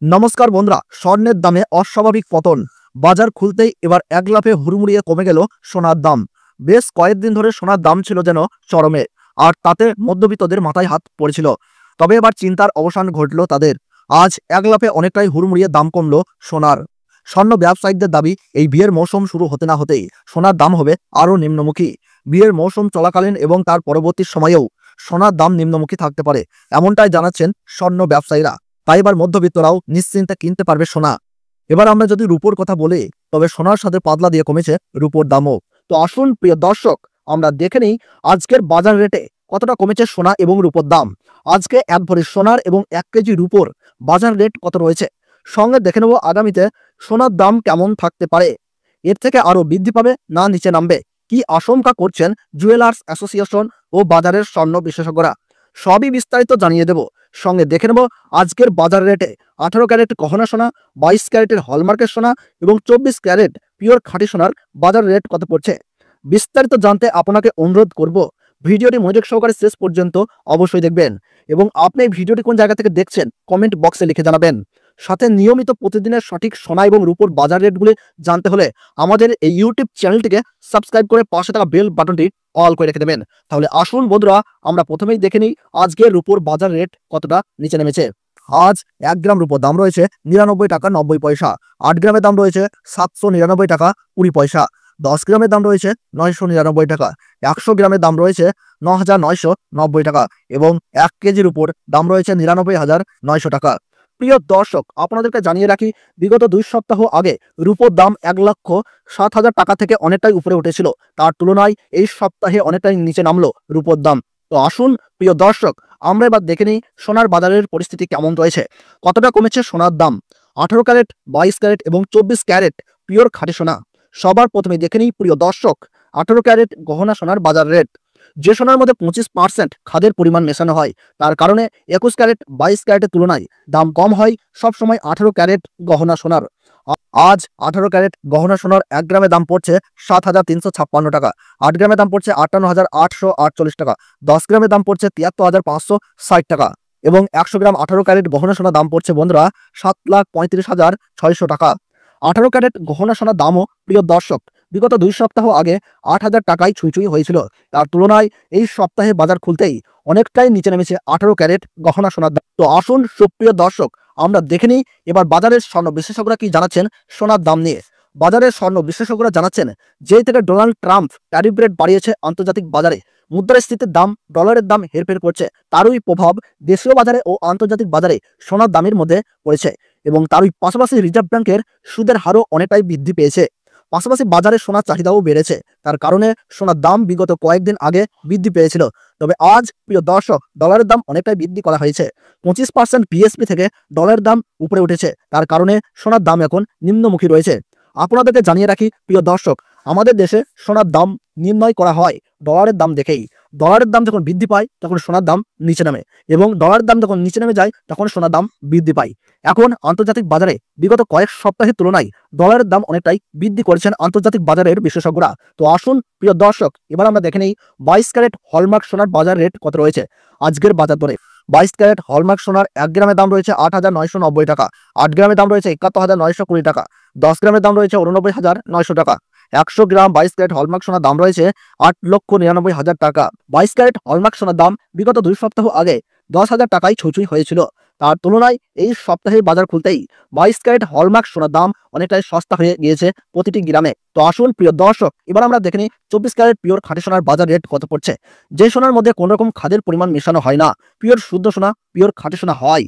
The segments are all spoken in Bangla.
নমস্কার বন্ধুরা, স্বর্ণের দামে অস্বাভাবিক পতন। বাজার খুলতেই এবার এক লাফে হুড়মুড়িয়ে কমে গেল সোনার দাম। বেশ কয়েকদিন ধরে সোনার দাম ছিল যেন চরমে, আর তাতে মধ্যবিত্তদের মাথায় হাত পড়েছিল। তবে এবার চিন্তার অবসান ঘটল তাদের। আজ এক লাফে অনেকটাই হুড়মুড়িয়ে দাম কমলো সোনার। স্বর্ণ ব্যবসায়ীদের দাবি, এই বিয়ের মৌসুম শুরু হতে না হতেই সোনার দাম হবে আরও নিম্নমুখী। বিয়ের মৌসুম চলাকালীন এবং তার পরবর্তী সময়েও সোনার দাম নিম্নমুখী থাকতে পারে, এমনটাই জানাচ্ছেন স্বর্ণ ব্যবসায়ীরা। তাই এবার মধ্যবিত্তরাও নিশ্চিন্তে কিনতে পারবে সোনা। এবার আমরা যদি রূপোর কথা বলি, তবে সোনার সাথে পাতলা দিয়ে কমেছে রূপোর দামও। তো আসুন প্রিয় দর্শক, আমরা দেখে নিই আজকের বাজার রেটে কতটা কমেছে সোনা এবং রূপোর দাম। আজকে এক ভরি সোনার এবং 1 কেজি রূপোর বাজার রেট কত রয়েছে, সঙ্গে দেখে নেব আগামীতে সোনার দাম কেমন থাকতে পারে। এর থেকে আরও বৃদ্ধি পাবে না নিচে নামবে, কি আশঙ্কা করছেন জুয়েলার্স অ্যাসোসিয়েশন ও বাজারের স্বর্ণ বিশেষজ্ঞরা, সবই বিস্তারিত জানিয়ে দেব। সঙ্গে দেখে নেব আজকের বাজার রেটে 18 ক্যারেট গহনা সোনা, 22 ক্যারেটের হলমার্কের সোনা এবং 24 ক্যারেট পিওর খাঁটি সোনার বাজার রেট কত পড়ছে। বিস্তারিত জানতে আপনাকে অনুরোধ করব, ভিডিওটি মনোযোগ সহকারে শেষ পর্যন্ত অবশ্যই দেখবেন এবং আপনি এই ভিডিওটি কোন জায়গা থেকে দেখছেন কমেন্ট বক্সে লিখে জানাবেন। সাথে নিয়মিত প্রতিদিনের সঠিক সোনা এবং রূপোর বাজার রেটগুলি জানতে হলে আমাদের এই ইউটিউব চ্যানেলটিকে সাবস্ক্রাইব করে পাশে থাকা বেল বাটনটি অল করে রেখে দেবেন। তাহলে আসুন বন্ধুরা, আমরা প্রথমেই দেখে নিই আজকের রূপোর বাজার রেট কতটা নিচে নেমেছে। আজ 1 গ্রাম রূপোর দাম রয়েছে 99 টাকা 90 পয়সা। 8 গ্রামের দাম রয়েছে 799 টাকা 20 পয়সা। 10 গ্রামের দাম রয়েছে 999 টাকা। 100 গ্রামের দাম রয়েছে 9990 টাকা এবং 1 কেজির উপর দাম রয়েছে 99,900 টাকা। প্রিয় দর্শক, আপনাদেরকে জানিয়ে রাখি, বিগত 2 সপ্তাহ আগে রূপোর দাম 1,07,000 টাকা থেকে অনেকটাই উপরে উঠেছিল। তার তুলনায় এই সপ্তাহে অনেকটাই নিচে নামলো রূপোর দাম। তো আসুন প্রিয় দর্শক, আমরা এবার দেখে নিই সোনার বাজারের পরিস্থিতি কেমন রয়েছে, কতটা কমেছে সোনার দাম। 18 ক্যারেট, 22 ক্যারেট এবং 24 ক্যারেট পিওর খাঁটি সোনা। সবার প্রথমে দেখে নিই প্রিয় দর্শক 18 ক্যারেট গহনা সোনার বাজার রেট। যে সোনার মধ্যে 25% খাদের পরিমাণ মেশানো হয়, তার কারণে 21 ক্যারেট 22 ক্যারেটের তুলনায় দাম কম হয় সবসময় 18 ক্যারেট গহনা সোনার। আজ 18 ক্যারেট গহনা সোনার 1 গ্রামের দাম পড়ছে 7,356 টাকা। 8 গ্রামের দাম পড়ছে 58,848 টাকা। 10 গ্রামের দাম পড়ছে 73,560 টাকা এবং 100 গ্রাম 18 ক্যারেট গহনা সোনার দাম পড়ছে বন্ধুরা 7,35,600 টাকা। 18 ক্যারেট গহনা সোনার দামও প্রিয় দর্শক বিগত 2 সপ্তাহ আগে 8,000 টাকায় ছুঁই হয়েছিল। তার তুলনায় এই সপ্তাহে বাজার খুলতেই অনেকটাই নিচে নেমেছে 18 ক্যারেট গহনা সোনার দাম। তো আসুন সুপ্রিয় দর্শক, আমরা দেখে নিই এবার বাজারের স্বর্ণ বিশেষজ্ঞরা কি জানাচ্ছেন সোনার দাম নিয়ে। বাজারের স্বর্ণ বিশেষজ্ঞরা জানাচ্ছেন, যেই থেকে ডোনাল্ড ট্রাম্প ট্যারিফ রেট বাড়িয়েছে আন্তর্জাতিক বাজারে মুদ্রাস্ফীতির দাম, ডলারের দাম হেরফের করছে, তারই প্রভাব দেশীয় বাজারে ও আন্তর্জাতিক বাজারে সোনার দামের মধ্যে পড়েছে এবং তারই পাশাপাশি রিজার্ভ ব্যাংকের সুদের হারও অনেকটাই বৃদ্ধি পেয়েছে। পাশাপাশি বাজারে সোনার চাহিদাও বেড়েছে, তার কারণে সোনার দাম বিগত কয়েকদিন আগে বৃদ্ধি পেয়েছিল। তবে আজ প্রিয় দর্শক ডলারের দাম অনেকটাই বৃদ্ধি করা হয়েছে। 25% বিএসপি থেকে ডলারের দাম উপরে উঠেছে, তার কারণে সোনার দাম এখন নিম্নমুখী রয়েছে। আপনাদেরকে জানিয়ে রাখি প্রিয় দর্শক, আমাদের দেশে সোনার দাম নির্ণয় করা হয় ডলারের দাম দেখেই। ডলারের দাম যখন বৃদ্ধি পায় তখন সোনার দাম নিচে নামে এবং ডলারের দাম যখন নিচে নেমে যায় তখন সোনার দাম বৃদ্ধি পায়। এখন আন্তর্জাতিক বাজারে বিগত কয়েক সপ্তাহের তুলনায় ডলারের দাম অনেকটাই বৃদ্ধি করেছেন আন্তর্জাতিক বাজারের বিশেষজ্ঞরা। তো আসুন প্রিয় দর্শক, এবার আমরা দেখে নেই 22 ক্যারেট হলমার্ক সোনার বাজার রেট কত রয়েছে আজকের বাজার দরে। 22 ক্যারেট হলমার্ক সোনার 1 গ্রামের দাম রয়েছে 8,990 টাকা। 8 গ্রামের দাম রয়েছে 71,920 টাকা। 10 গ্রামের দাম রয়েছে 89,900 টাকা। 100 গ্রাম 22 ক্যারেট হলমার্ক সোনার দাম রয়েছে 8,99,000 টাকা। 22 ক্যারেট হলমার্ক সোনার দাম বিগত 2 সপ্তাহ আগে 10,000 টাকায় ছুঁই হয়েছিল। তার তুলনায় এই সপ্তাহে বাজার খুলতেই 22 ক্যারেট হলমার্ক সোনার দাম অনেকটাই সস্তা হয়ে গিয়েছে প্রতিটি গ্রামে। তো আসুন প্রিয় দর্শক, এবার আমরা দেখে নিই 24 ক্যারেট পিওর খাঁটি সোনার বাজার রেট কত পড়ছে। যে সোনার মধ্যে কোনো রকম খাদের পরিমাণ মেশানো হয় না, পিওর শুদ্ধ সোনা, পিওর খাঁটি সোনা হয়।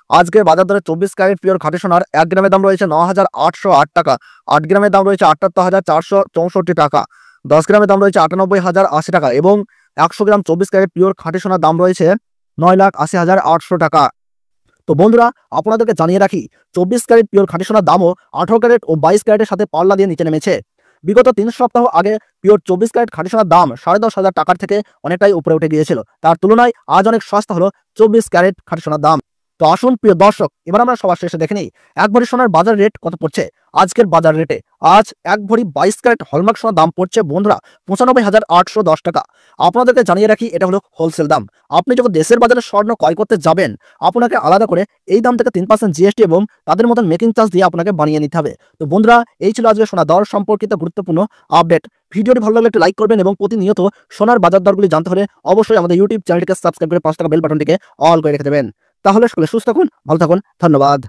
আজকে বাজার দরে 24 ক্যারেট পিওর খাঁটি সোনার 1 গ্রামের দাম রয়েছে 9,808 টাকা। 8 গ্রামের দাম রয়েছে 78,464 টাকা। 10 গ্রামের দাম রয়েছে 98,080 টাকা এবং 100 গ্রাম 24 ক্যারেট পিওর খাঁটি সোনার দাম রয়েছে 9,80,800 টাকা। তো বন্ধুরা, আপনাদেরকে জানিয়ে রাখি 24 ক্যারেট পিওর খাঁটি সোনার দামও 18 ক্যারেট ও 22 ক্যারেটের সাথে পাল্লা দিয়ে নিচে নেমেছে। বিগত 3 সপ্তাহ আগে পিওর 24 ক্যারেট খাঁটি সোনার দাম 10,500 টাকার থেকে অনেকটাই উপরে উঠে গিয়েছিল। তার তুলনায় আজ অনেক সস্তা হলো 24 ক্যারেট খাঁটি সোনার দাম। তো তো আসুন প্রিয় দর্শক, এবার আমরা সবার শেষে দেখে নিই এক ভরি সোনার বাজার রেট কত পড়ছে আজকের বাজার রেটে। আজ এক ভরি 22 ক্যারেট হলমার্ক সোনার দাম পড়ছে বন্ধুরা 95,810 টাকা। আপনাদেরকে জানিয়ে রাখি, এটা হলো হোলসেল দাম। আপনি যখন দেশের বাজারে স্বর্ণ ক্রয় করতে যাবেন, আপনাকে আলাদা করে এই দাম থেকে 3% জিএসটি এবং তাদের মতন মেকিং চার্জ দিয়ে আপনাকে বানিয়ে নিতে হবে। তো বন্ধুরা, এই ছিল আজকে সোনা দর সম্পর্কিত গুরুত্বপূর্ণ আপডেট। ভিডিওটি ভালো লাগলে একটু লাইক করবেন এবং প্রতিনিয়ত সোনার বাজার দরগুলি জানতে হলে অবশ্যই আমাদের ইউটিউব চ্যানেলটিকে সাবস্ক্রাইব করে 5 টাকা বেল বাটনটিকে অল করে রেখে দেবেন। তাহলে সকলে সুস্থ থাকুন, ভালো থাকুন, ধন্যবাদ।